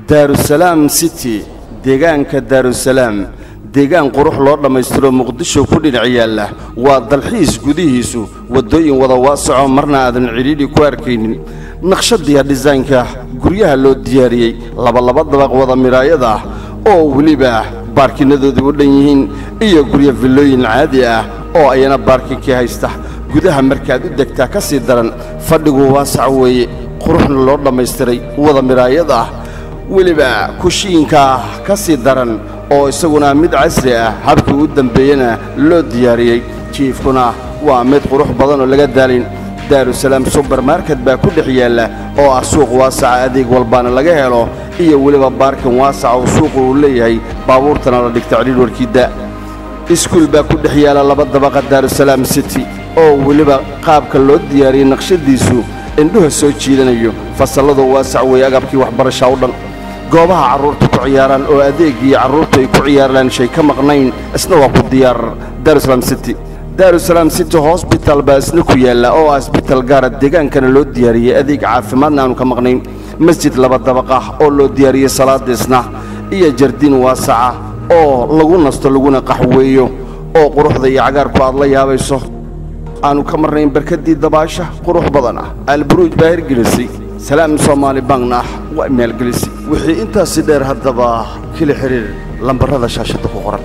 daarusalaam city deegaanka daarusalaam deegaan qurux loo dhameystiro muqdisho ku dhinac yaala waa dalxiis gudihiisu wadooyin wada waasaco marna aadan ciriiri ku arkaynin naqshadiya deegaanka guryaha loo diyaariyay laba dabaq wada miraayada oo waliba baarkinadoodu u dhan yihiin iyo guryo villooyin caadi ah oo ayana baarkinkii haysta gudaha markaad u degtaa ka sii daran fadhigu waasac weeye quruxna loo dhameystiray wada miraayada waliba kushiinka ka sii daran oo isaguna mid casri ah habkii u dambeeyana loo diyaariyay jiifkuna waa mid qurux badan oo laga daalin daarusalaam supermarket baa ku dhex yaala oo ah suuq waasac adeeg walbaana laga helo iyo waliba baarkin waasac oo suuqu uu leeyahay baabuurtana la dhigta ciriir warkiida iskuul baa ku dhex yaala laba dabaqa daarusalaam city oo waliba qaabka loo diyaariyay naqshadiisu indhuha soo jiidanayo fasalladu waasac weey agabkii waxbarasho u dhan goobaha carruurtu ku ciyaaraan oo adeegii carruurtu ay ku ciyaaraan shay ka maqnayn isna waa ku diyaar daarusalaam city hospital baa isna ku yaala oo hospital gaar ah deegaankana loo diyaariyay adeeg caafimaadna aanu ka maqnayn masjid laba dabaq ah oo loo diyaariyay salaada isna iyo jardiin waasaca oo lagu nasto laguna qaxweeyo oo quruxda iyo cagaarku aad la yaabayso aanu ka marnayn barkadii dabaasha qurux badan ah alburuuj baa hirgelisay salaam Soomaali Bankna waa meel gelisay wixii intaas dheer hadaba kala xiriir lambarada shaashada ku qoran